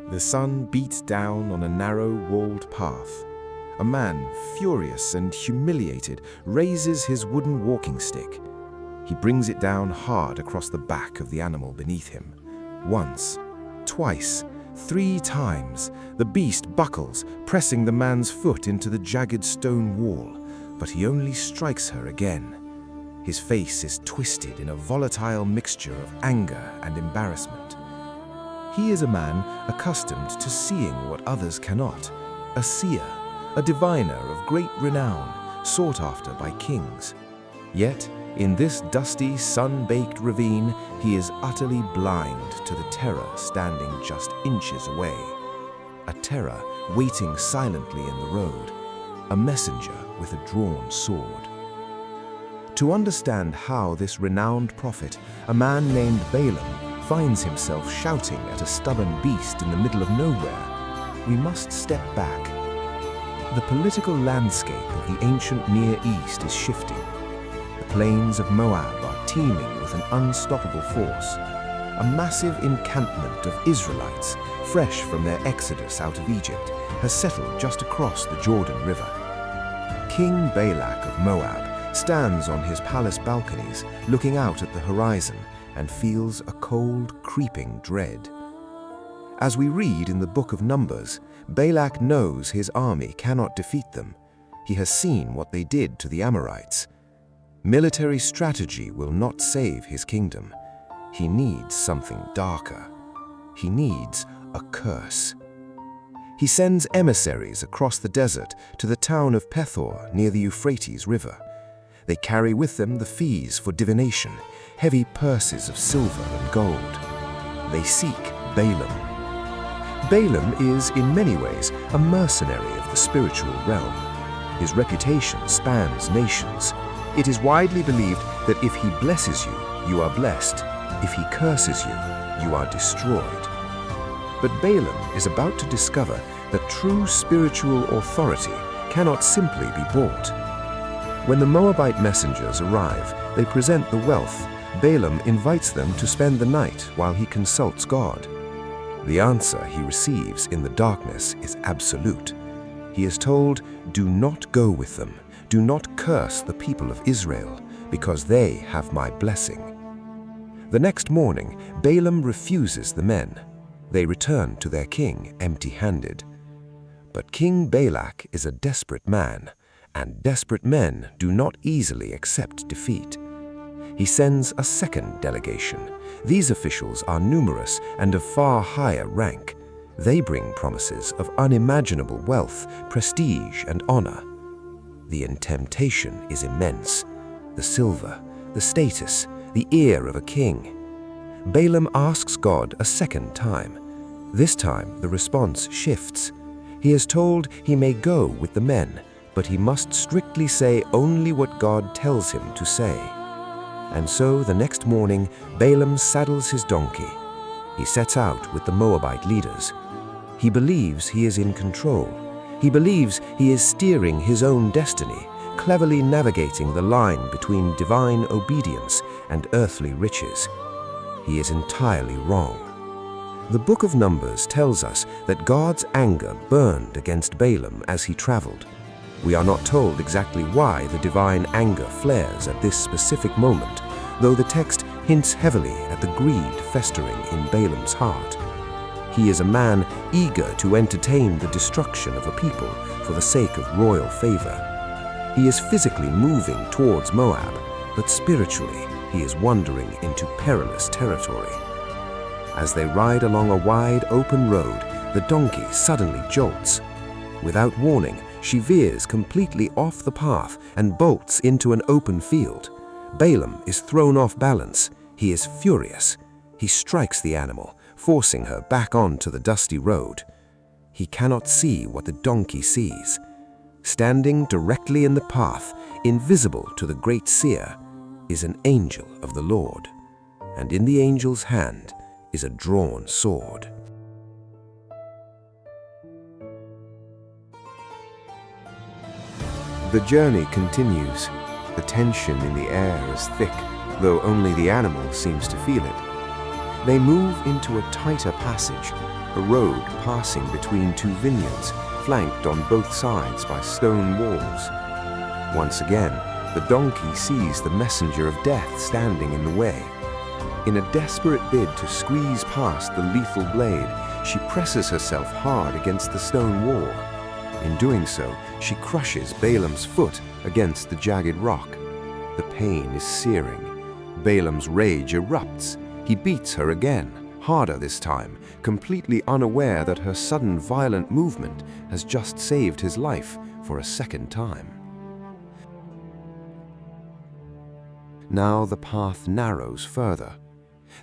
The sun beats down on a narrow, walled path. A man, furious and humiliated, raises his wooden walking stick. He brings it down hard across the back of the animal beneath him. Once, twice, 3 times, the beast buckles, pressing the man's foot into the jagged stone wall, but he only strikes her again. His face is twisted in a volatile mixture of anger and embarrassment. He is a man accustomed to seeing what others cannot, a seer, a diviner of great renown, sought after by kings. Yet, in this dusty, sun-baked ravine, he is utterly blind to the terror standing just inches away. A terror waiting silently in the road, a messenger with a drawn sword. To understand how this renowned prophet, a man named Balaam, finds himself shouting at a stubborn beast in the middle of nowhere, we must step back. The political landscape of the ancient Near East is shifting. The plains of Moab are teeming with an unstoppable force. A massive encampment of Israelites, fresh from their exodus out of Egypt, has settled just across the Jordan River. King Balak of Moab stands on his palace balconies, looking out at the horizon, and feels a cold, creeping dread. As we read in the book of Numbers, Balak knows his army cannot defeat them. He has seen what they did to the Amorites. Military strategy will not save his kingdom. He needs something darker. He needs a curse. He sends emissaries across the desert to the town of Pethor near the Euphrates River. They carry with them the fees for divination, heavy purses of silver and gold. They seek Balaam. Balaam is, in many ways, a mercenary of the spiritual realm. His reputation spans nations. It is widely believed that if he blesses you, you are blessed. If he curses you, you are destroyed. But Balaam is about to discover that true spiritual authority cannot simply be bought. When the Moabite messengers arrive, they present the wealth. Balaam invites them to spend the night while he consults God. The answer he receives in the darkness is absolute. He is told, "Do not go with them. Do not curse the people of Israel, because they have my blessing." The next morning, Balaam refuses the men. They return to their king empty-handed. But King Balak is a desperate man, and desperate men do not easily accept defeat. He sends a second delegation. These officials are numerous and of far higher rank. They bring promises of unimaginable wealth, prestige, and honor. The temptation is immense. The silver, the status, the ear of a king. Balaam asks God a second time. This time, the response shifts. He is told he may go with the men, but he must strictly say only what God tells him to say. And so the next morning, Balaam saddles his donkey. He sets out with the Moabite leaders. He believes he is in control. He believes he is steering his own destiny, cleverly navigating the line between divine obedience and earthly riches. He is entirely wrong. The book of Numbers tells us that God's anger burned against Balaam as he traveled. We are not told exactly why the divine anger flares at this specific moment, though the text hints heavily at the greed festering in Balaam's heart. He is a man eager to entertain the destruction of a people for the sake of royal favor. He is physically moving towards Moab, but spiritually he is wandering into perilous territory. As they ride along a wide open road, the donkey suddenly jolts. Without warning, she veers completely off the path and bolts into an open field. Balaam is thrown off balance. He is furious. He strikes the animal, forcing her back onto the dusty road. He cannot see what the donkey sees. Standing directly in the path, invisible to the great Seer, is an angel of the Lord, and in the angel's hand is a drawn sword. The journey continues. The tension in the air is thick, though only the animal seems to feel it. They move into a tighter passage, a road passing between two vineyards, flanked on both sides by stone walls. Once again, the donkey sees the messenger of death standing in the way. In a desperate bid to squeeze past the lethal blade, she presses herself hard against the stone wall. In doing so, she crushes Balaam's foot against the jagged rock. The pain is searing. Balaam's rage erupts. He beats her again, harder this time, completely unaware that her sudden violent movement has just saved his life for a second time. Now the path narrows further.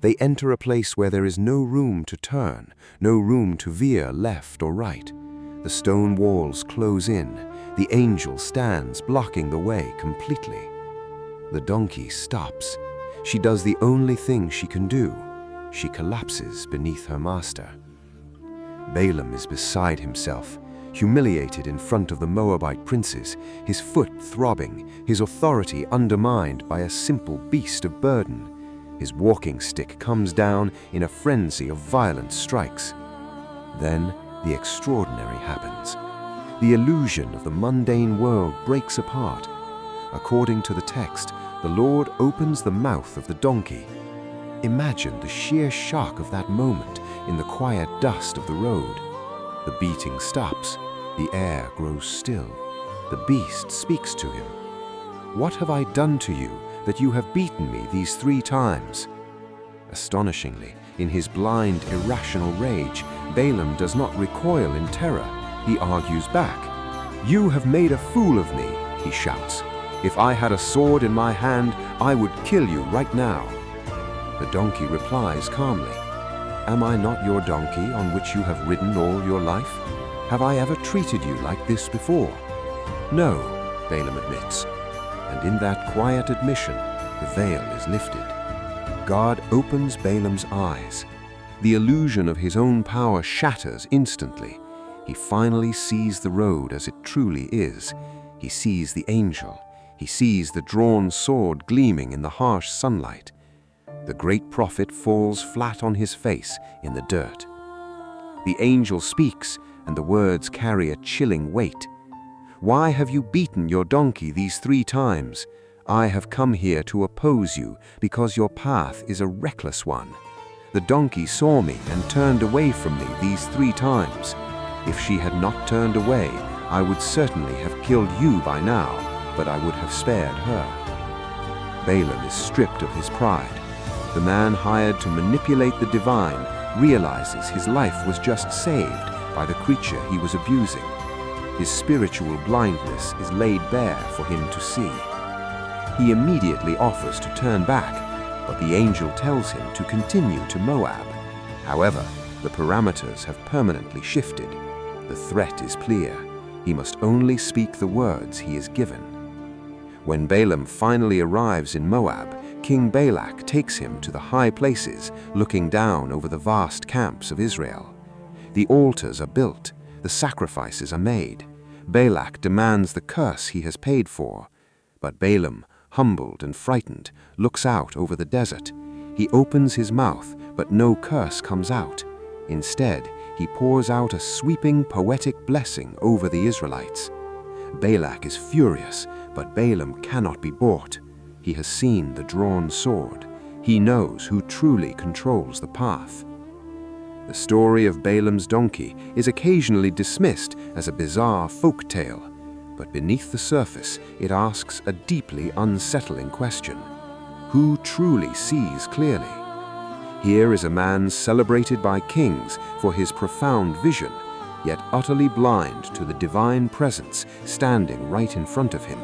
They enter a place where there is no room to turn, no room to veer left or right. The stone walls close in. The angel stands, blocking the way completely. The donkey stops. She does the only thing she can do. She collapses beneath her master. Balaam is beside himself, humiliated in front of the Moabite princes, his foot throbbing, his authority undermined by a simple beast of burden. His walking stick comes down in a frenzy of violent strikes. Then the extraordinary happens. The illusion of the mundane world breaks apart. According to the text, the Lord opens the mouth of the donkey. Imagine the sheer shock of that moment in the quiet dust of the road. The beating stops. The air grows still. The beast speaks to him. "What have I done to you that you have beaten me these 3 times?" Astonishingly, in his blind, irrational rage, Balaam does not recoil in terror. He argues back. "You have made a fool of me," he shouts. "If I had a sword in my hand, I would kill you right now." The donkey replies calmly, "Am I not your donkey on which you have ridden all your life? Have I ever treated you like this before?" "No," Balaam admits. And in that quiet admission, the veil is lifted. God opens Balaam's eyes. The illusion of his own power shatters instantly. He finally sees the road as it truly is. He sees the angel. He sees the drawn sword gleaming in the harsh sunlight. The great prophet falls flat on his face in the dirt. The angel speaks, and the words carry a chilling weight. "Why have you beaten your donkey these 3 times? I have come here to oppose you because your path is a reckless one. The donkey saw me and turned away from me these 3 times. If she had not turned away, I would certainly have killed you by now, but I would have spared her." Balaam is stripped of his pride. The man hired to manipulate the divine realizes his life was just saved by the creature he was abusing. His spiritual blindness is laid bare for him to see. He immediately offers to turn back, but the angel tells him to continue to Moab. However, the parameters have permanently shifted. The threat is clear. He must only speak the words he is given. When Balaam finally arrives in Moab, King Balak takes him to the high places, looking down over the vast camps of Israel. The altars are built. The sacrifices are made. Balak demands the curse he has paid for. But Balaam, humbled and frightened, looks out over the desert. He opens his mouth, but no curse comes out. Instead, he pours out a sweeping, poetic blessing over the Israelites. Balak is furious, but Balaam cannot be bought. He has seen the drawn sword. He knows who truly controls the path. The story of Balaam's donkey is occasionally dismissed as a bizarre folk tale, but beneath the surface it asks a deeply unsettling question. Who truly sees clearly? Here is a man celebrated by kings for his profound vision, yet utterly blind to the divine presence standing right in front of him.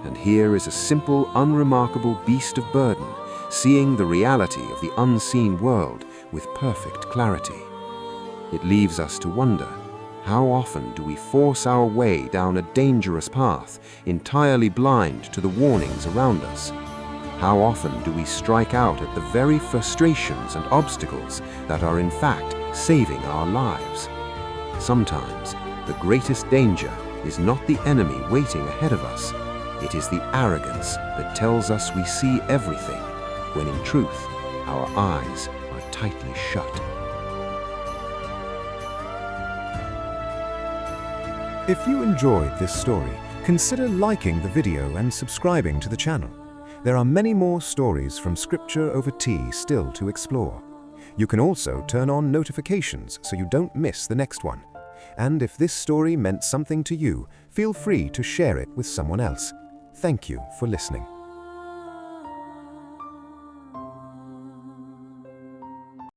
And here is a simple, unremarkable beast of burden, seeing the reality of the unseen world with perfect clarity. It leaves us to wonder, how often do we force our way down a dangerous path, entirely blind to the warnings around us? How often do we strike out at the very frustrations and obstacles that are in fact saving our lives? Sometimes the greatest danger is not the enemy waiting ahead of us. It is the arrogance that tells us we see everything, when in truth, our eyes are tightly shut. If you enjoyed this story, consider liking the video and subscribing to the channel. There are many more stories from Scripture over Tea still to explore. You can also turn on notifications so you don't miss the next one. And if this story meant something to you, feel free to share it with someone else. Thank you for listening.